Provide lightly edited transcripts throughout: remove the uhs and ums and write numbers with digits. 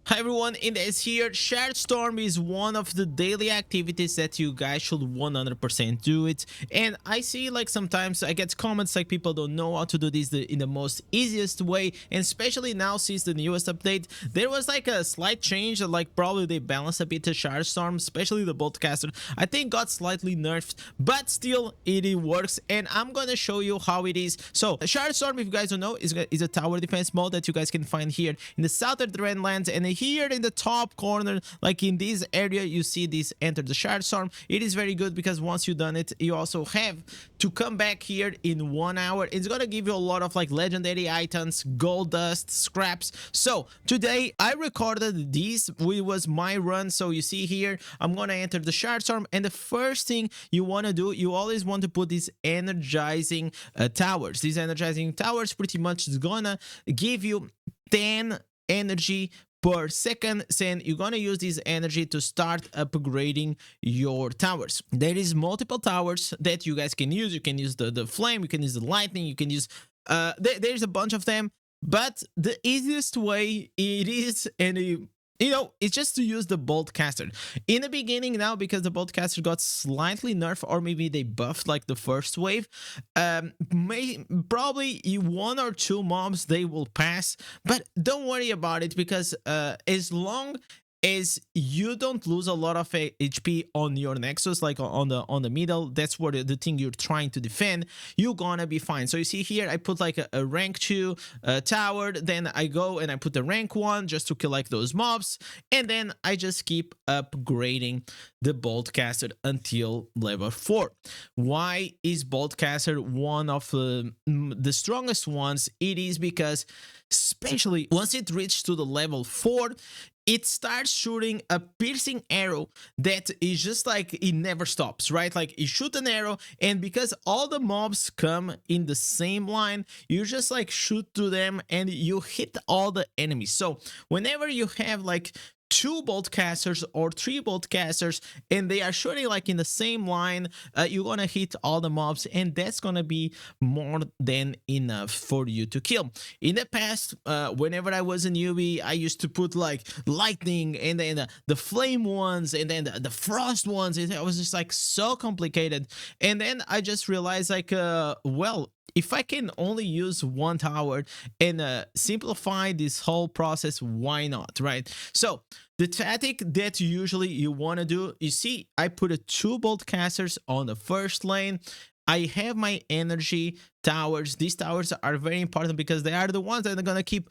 Hi everyone, Indez here. Shardstorm is one of the daily activities that you guys should 100% do it. And I see like sometimes I get comments like people don't know how to do this in the most easiest way. And especially now since the newest update, there was like a slight change that like probably they balanced a bit to Shardstorm, especially the Boltcaster. I think got slightly nerfed, but still it works. And I'm gonna show you how it is. So Shardstorm, if you guys don't know, is a tower defense mode that you guys can find here in the southern Landlands. And here in the top corner, like in this area, you see this enter the Shardstorm. It is very good because once you've done it, you also have to come back here in 1 hour. It's gonna give you a lot of like legendary items, gold dust, scraps. So today I recorded this. It was my run. So you see here, I'm gonna enter the Shardstorm, and the first thing you want to do, you always want to put these energizing towers. These energizing towers pretty much is gonna give you 10 energy per second, and you're gonna use this energy to start upgrading your towers. There is multiple towers that you guys can use. You can use the flame, you can use the lightning, you can use there's a bunch of them, but the easiest way it is, and it's just to use the Boltcaster. In the beginning now, because the Boltcaster got slightly nerfed, or maybe they buffed like the first wave, probably one or two mobs they will pass, but don't worry about it, because as long as you don't lose a lot of HP on your Nexus, like on the middle, that's what the thing you're trying to defend, you're gonna be fine. So you see here, I put like a rank 2 tower, then I go and I put the rank 1 just to kill like those mobs, and then I just keep upgrading the Boltcaster until level 4. Why is Boltcaster one of the strongest ones? It is because, especially once it reaches to the level 4, it starts shooting a piercing arrow that is just like, it never stops, right? Like you shoot an arrow, and because all the mobs come in the same line, you just like shoot to them and you hit all the enemies. So whenever you have like 2 Boltcasters or 3 Boltcasters and they are shooting like in the same line, you're gonna hit all the mobs, and that's gonna be more than enough for you to kill. In the past, whenever I was a newbie, I used to put like lightning and then the flame ones and then the frost ones. It was just like so complicated, and then I just realized like well, if I can only use one tower and simplify this whole process, why not, right? So the tactic that usually you want to do, you see, I put 2 Boltcasters on the first lane. I have my energy towers. These towers are very important because they are the ones that are gonna keep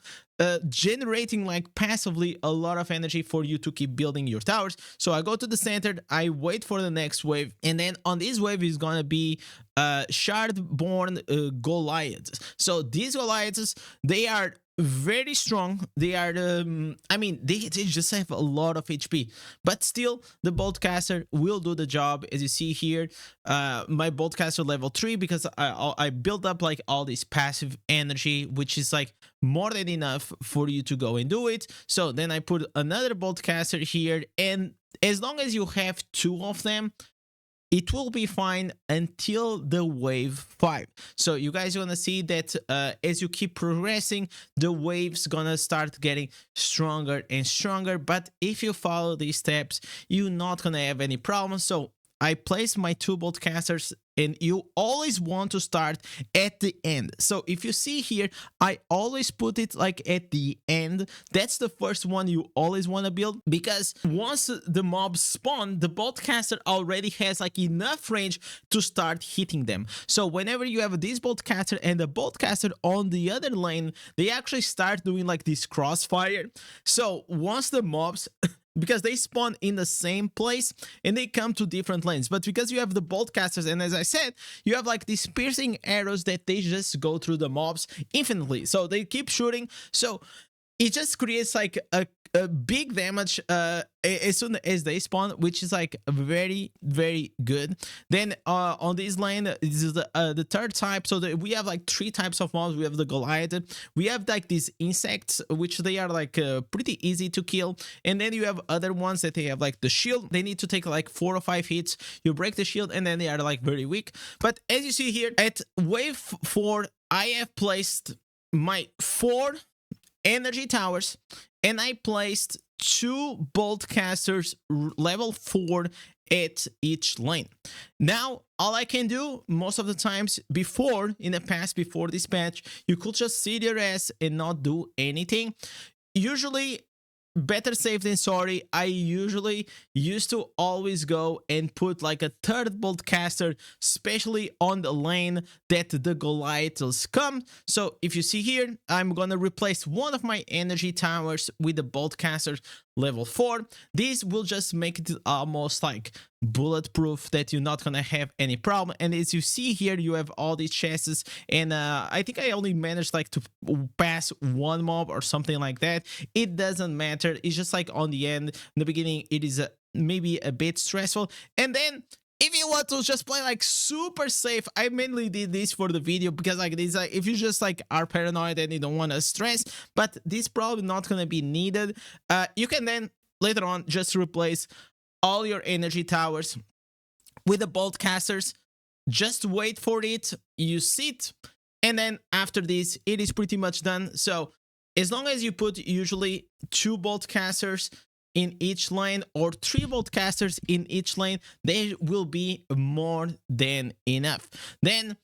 generating like passively a lot of energy for you to keep building your towers. So I go to the center, I wait for the next wave, and then on this wave is gonna be Shardborn Goliaths. So these Goliaths, they are very strong. They are I mean, they just have a lot of HP, but still the Boltcaster will do the job. As you see here, my Boltcaster level 3, because I built up like all this passive energy, which is like more than enough for you to go and do it. So then I put another Boltcaster here, and as long as you have 2 of them, it will be fine until the wave 5. So you guys are gonna see that as you keep progressing, the waves gonna start getting stronger and stronger. But if you follow these steps, you're not gonna have any problems. So I placed my 2 Boltcasters, and you always want to start at the end. So if you see here, I always put it like at the end. That's the first one you always want to build, because once the mobs spawn, the Boltcaster already has like enough range to start hitting them. So whenever you have this Boltcaster and the Boltcaster on the other lane, they actually start doing like this crossfire. So once the mobs because they spawn in the same place and they come to different lanes, but because you have the Boltcasters, and as I said, you have like these piercing arrows that they just go through the mobs infinitely, so they keep shooting. So it just creates like a big damage as soon as they spawn, which is like very, very good. Then on this lane, this is the third type. So we have like 3 types of mobs. We have the Goliath, we have like these insects, which they are like pretty easy to kill, and then you have other ones that they have like the shield. They need to take like 4 or 5 hits, you break the shield, and then they are like very weak. But as you see here, at wave 4, I have placed my 4 energy towers, and I placed 2 Boltcasters level 4 at each lane. Now, all I can do most of the times before, in the past, before this patch, you could just sit your ass and not do anything. Usually, better safe than sorry. I usually used to always go and put like a third bolt caster, especially on the lane that the Goliaths come. So if you see here, I'm gonna replace one of my energy towers with the bolt casters level 4. This will just make it almost like bulletproof, that you're not gonna have any problem. And as you see here, you have all these chests, and I think I only managed like to pass one mob or something like that. It doesn't matter. It's just like on the end, in the beginning, it is maybe a bit stressful, and then if you want to just play like super safe, I mainly did this for the video because like this, if you just like are paranoid and you don't want to stress, but this probably not gonna be needed. You can then later on just replace all your energy towers with the bolt casters. Just wait for it, you sit, and then after this, it is pretty much done. So as long as you put usually 2 bolt casters in each lane or 3 bolt casters in each lane, they will be more than enough. Then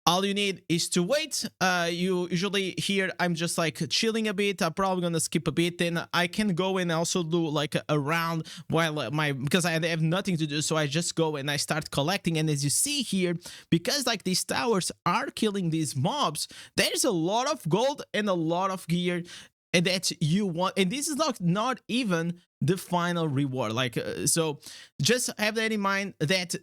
all you need is to wait. You usually here, I'm just like chilling a bit. I'm probably gonna skip a bit, then I can go and also do like a round while because I have nothing to do, so I just go and I start collecting. And as you see here, because like these towers are killing these mobs, there's a lot of gold and a lot of gear and that you want, and this is not even the final reward. Like so just have that in mind, that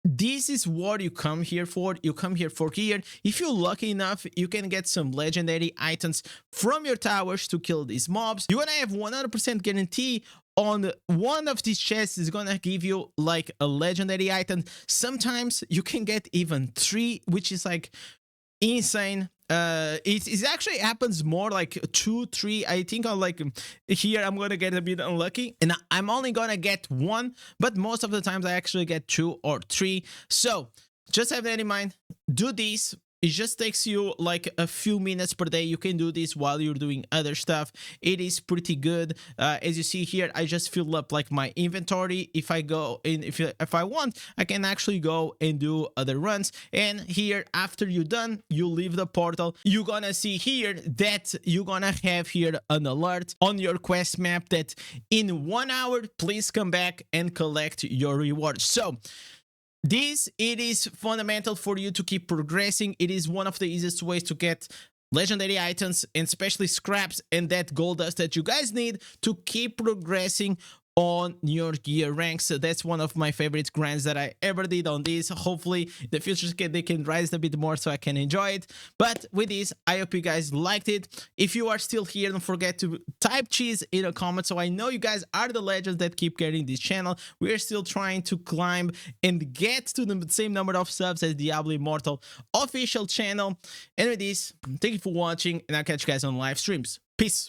this is what you come here for. You come here for gear. If you're lucky enough, you can get some legendary items from your towers to kill these mobs. You're gonna have 100% guarantee on one of these chests is gonna give you like a legendary item. Sometimes you can get even 3, which is like insane. It actually happens more like 2, 3. I think on like here I'm gonna get a bit unlucky and I'm only gonna get 1, but most of the times I actually get 2 or 3. So just have that in mind. Do this. It just takes you like a few minutes per day. You can do this while you're doing other stuff. It is pretty good. As you see here, I just fill up like my inventory. If I go in, if I want, I can actually go and do other runs. And here, after you're done, you leave the portal. You're gonna see here that you're gonna have here an alert on your quest map that in 1 hour, please come back and collect your reward. So it is fundamental for you to keep progressing. It is one of the easiest ways to get legendary items, and especially scraps and that gold dust that you guys need to keep progressing on your gear ranks. So that's one of my favorite grinds that I ever did on this. Hopefully in the future they can rise a bit more so I can enjoy it. But with this, I hope you guys liked it. If you are still here, don't forget to type cheese in a comment so I know you guys are the legends that keep carrying this channel. We're still trying to climb and get to the same number of subs as Diablo Immortal official channel. And with this, thank you for watching, and I'll catch you guys on live streams. Peace.